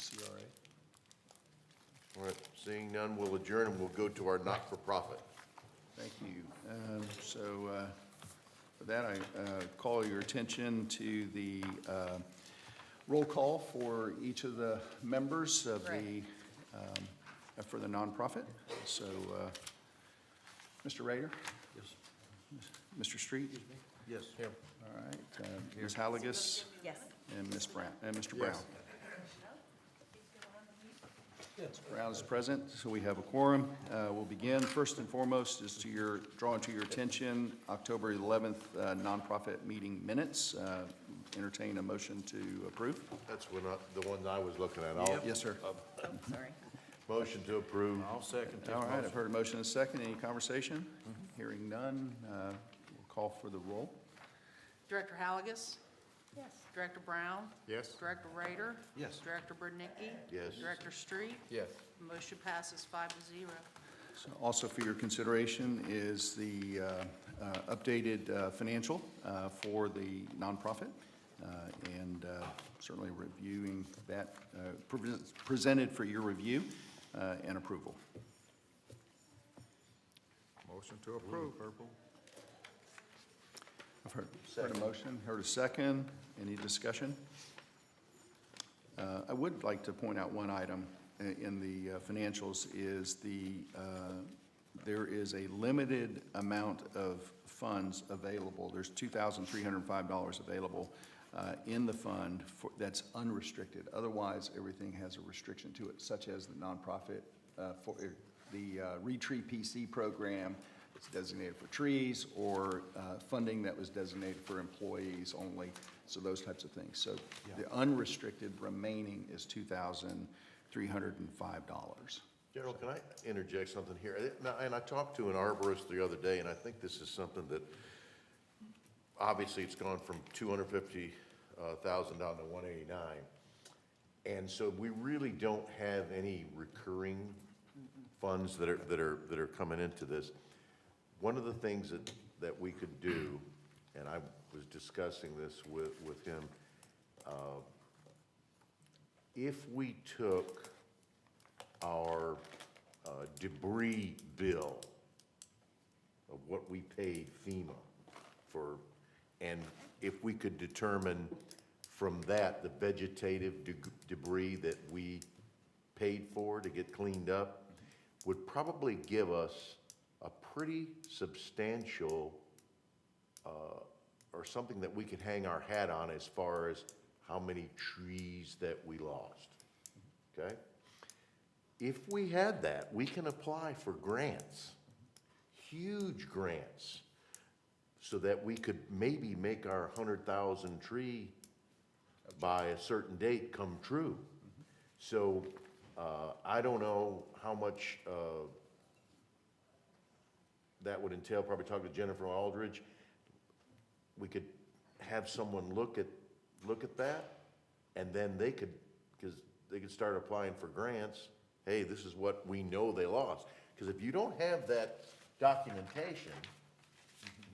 CRA. All right, seeing none, we'll adjourn and we'll go to our not-for-profit. Thank you. For that, I call your attention to the roll call for each of the members of for the nonprofit. So, Mr. Rader? Yes. Mr. Street? Yes. Here. All right. Ms. Halligus? Yes. And Ms. Brown, and Mr. Brown. Yes. Brown is present, so we have a quorum. We'll begin. First and foremost is drawing to your attention October 11th nonprofit meeting minutes. Entertain a motion to approve. That's the one I was looking at. Yes, sir. Oh, sorry. Motion to approve. I'll second that All right, motion. I've heard a motion and a second. Any conversation? Hearing none, we'll call for the roll. Director Halligus? Yes. Director Brown? Yes. Director Rader? Yes. Director Brodnicki? Yes. Director Street? Yes. Motion passes 5-0. So also for your consideration is the updated financial for the nonprofit, and certainly reviewing that, presented for your review and approval. Motion to approve. Purple. I've heard a motion, heard a second. Any discussion? I would like to point out one item in the financials is there is a limited amount of funds available. There's $2,305 available in the fund that's unrestricted. Otherwise, everything has a restriction to it, such as the nonprofit, for the ReTree PC program. It's designated for trees, or funding that was designated for employees only, so those types of things. So the unrestricted remaining is $2,305. General, can I interject something here? Now, and I talked to an arborist the other day, and I think this is something that, obviously, it's gone from $250,000 down to $189. And so we really don't have any recurring funds that are coming into this. One of the things that we could do, and I was discussing this with him, if we took our debris bill of what we paid FEMA for, and if we could determine from that the vegetative debris that we paid for to get cleaned up, would probably give us a pretty substantial, or something that we could hang our hat on as far as how many trees that we lost, okay? If we had that, we can apply for grants, huge grants, so that we could maybe make our 100,000 tree by a certain date come true. So I don't know how much that would entail. Probably talk to Jennifer Aldridge. We could have someone look at that, and then they could start applying for grants. Hey, this is what we know they lost. Because if you don't have that documentation,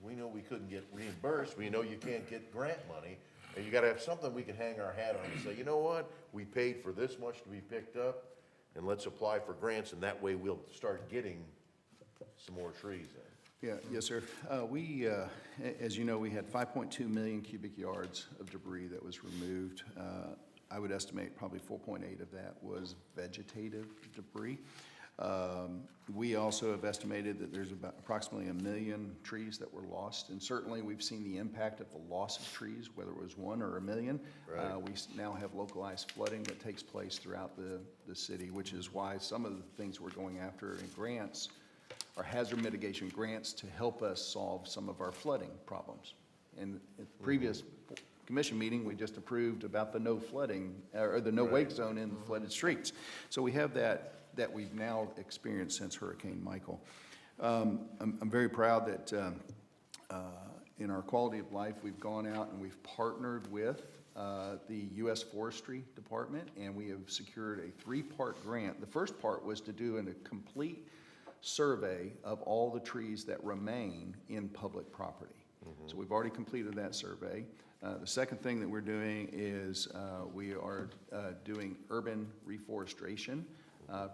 we know we couldn't get reimbursed. We know you can't get grant money. And you got to have something we can hang our hat on and say, you know what? We paid for this much to be picked up, and let's apply for grants, and that way we'll start getting some more trees in. Yeah, yes, sir. We, as you know, we had 5.2 million cubic yards of debris that was removed. I would estimate probably 4.8 of that was vegetative debris. We also have estimated that there's about approximately 1 million trees that were lost, and certainly we've seen the impact of the loss of trees, whether it was 1 or 1 million. Right. We now have localized flooding that takes place throughout the city, which is why some of the things we're going after in grants are hazard mitigation grants to help us solve some of our flooding problems. And at the previous commission meeting, we just approved about the no flooding, or the no wake zone in flooded streets. So we have that we've now experienced since Hurricane Michael. I'm very proud that in our quality of life, we've gone out and we've partnered with the U.S. Forestry Department, and we have secured a 3-part grant. The first part was to do a complete survey of all the trees that remain in public property. So we've already completed that survey. The second thing that we're doing is we are doing urban reforestation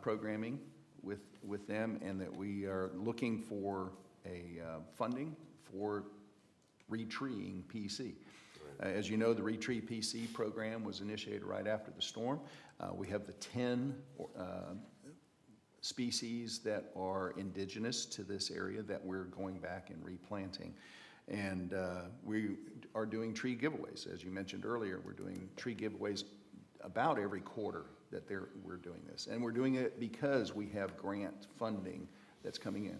programming with them, and that we are looking for a funding for retreeing PC. As you know, the Retree PC program was initiated right after the storm. We have the 10 species that are indigenous to this area that we're going back and replanting. And we are doing tree giveaways. As you mentioned earlier, we're doing tree giveaways about every quarter that we're doing this. And we're doing it because we have grant funding that's coming in.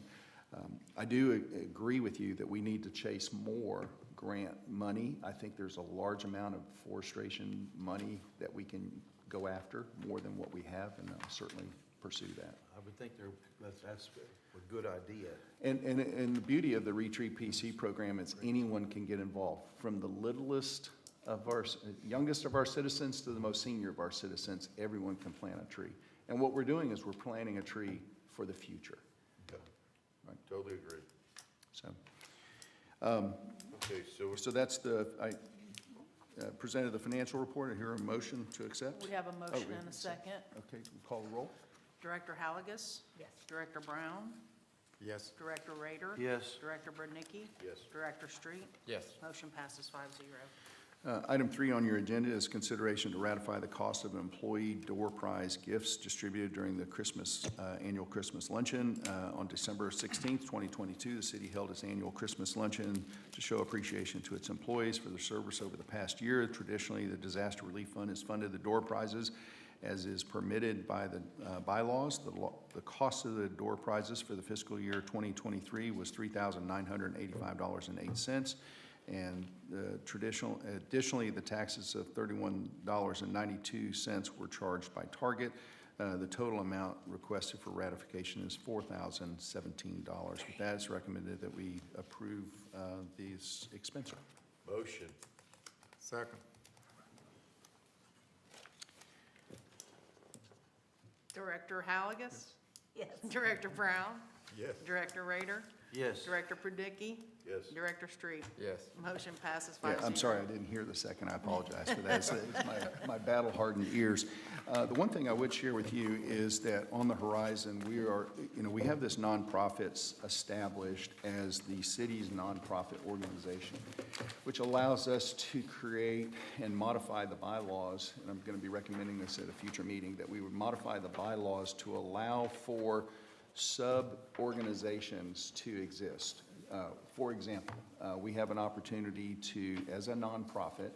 I do agree with you that we need to chase more grant money. I think there's a large amount of forestation money that we can go after, more than what we have, and I'll certainly pursue that. I would think that's a good idea. And the beauty of the Retree PC program is anyone can get involved, from the littlest of our, youngest of our citizens to the most senior of our citizens. Everyone can plant a tree. And what we're doing is we're planting a tree for the future. Totally agree. So, Okay, so that's I presented the financial report. I hear a motion to accept. We have a motion we- and a second. Okay, call the roll. Director Halligus? Yes. Director Brown? Yes. Director Rader? Yes. Director Brodnicki? Yes. Director Street? Yes. Motion passes 5-0. Item 3 on your agenda is consideration to ratify the cost of employee door prize gifts distributed during the annual Christmas luncheon. On December 16th, 2022, the city held its annual Christmas luncheon to show appreciation to its employees for their service over the past year. Traditionally, the Disaster Relief Fund has funded the door prizes as is permitted by the bylaws. The cost of the door prizes for the fiscal year 2023 was $3,985.08. And additionally, the taxes of $31.92 were charged by Target. The total amount requested for ratification is $4,017. With that, it's recommended that we approve these expenses. motion. Second. Director Halligus? Yes. Director Brown? Yes. Director Rader? Yes. Director Brodnicki? Yes. Director Street? Yes. Motion passes 5-0. Yeah, I'm sorry, I didn't hear the second. I apologize for that. It's my battle-hardened ears. The one thing I would share with you is that on the horizon, we have this nonprofits established as the city's nonprofit organization, which allows us to create and modify the bylaws, and I'm going to be recommending this at a future meeting, that we would modify the bylaws to allow for sub-organizations to exist. For example, we have an opportunity to, as a nonprofit,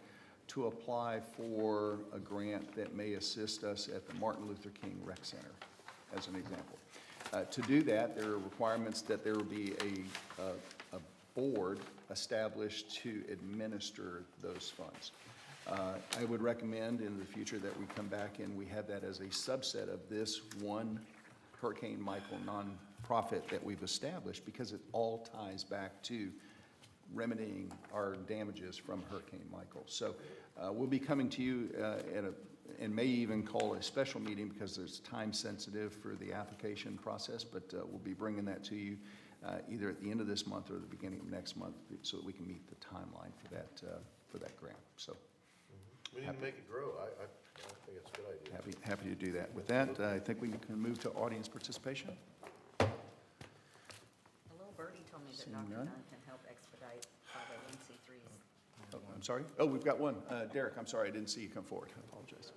to apply for a grant that may assist us at the Martin Luther King Rec Center, as an example. To do that, there are requirements that there will be a board established to administer those funds. I would recommend in the future that we come back and we have that as a subset of this one Hurricane Michael nonprofit that we've established, because it all ties back to remedying our damages from Hurricane Michael. So we'll be coming to you and may even call a special meeting because it's time sensitive for the application process, but we'll be bringing that to you either at the end of this month or the beginning of next month so that we can meet the timeline for that grant. So We need to make it grow. I think it's a good idea. happy to do that. With that, I think we can move to audience participation. A little birdie told me that Seeing Dr. none? Dunn can help expedite 501c3s. Oh, I'm sorry? Oh, we've got one. Derek, I'm sorry, I didn't see you come forward. I apologize.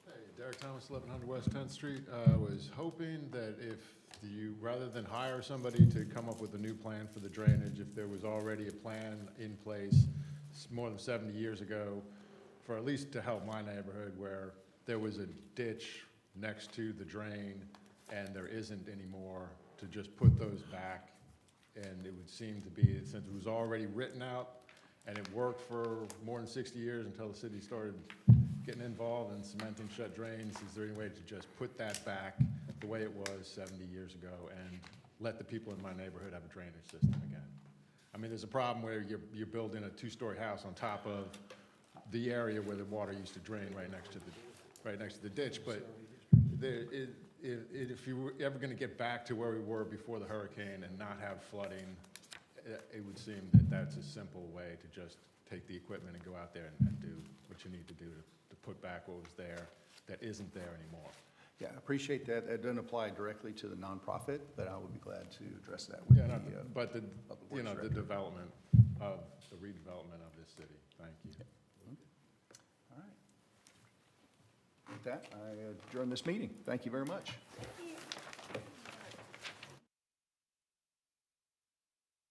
Hey, Derek Thomas, 1100 West 10th Street. Was hoping that if you, rather than hire somebody to come up with a new plan for the drainage, if there was already a plan in place more than 70 years ago, for at least to help my neighborhood, where there was a ditch next to the drain and there isn't anymore, to just put those back. And it would seem to be, since it was already written out and it worked for more than 60 years until the city started getting involved in cementing shut drains, is there any way to just put that back the way it was 70 years ago and let the people in my neighborhood have a drainage system again? I mean, there's a problem where you're building a two-story house on top of the area where the water used to drain right next to the ditch, but if you were ever gonna get back to where we were before the hurricane and not have flooding, it would seem that that's a simple way to just take the equipment and go out there and do what you need to do to put back what was there that isn't there anymore. Yeah, I appreciate that. That doesn't apply directly to the nonprofit, but I would be glad to address that with Yeah, the, no, but the, Public you Works know, the Director. development of, the redevelopment of this city. Thank you. all right. With that, I adjourn this meeting. Thank you very much. Thank you.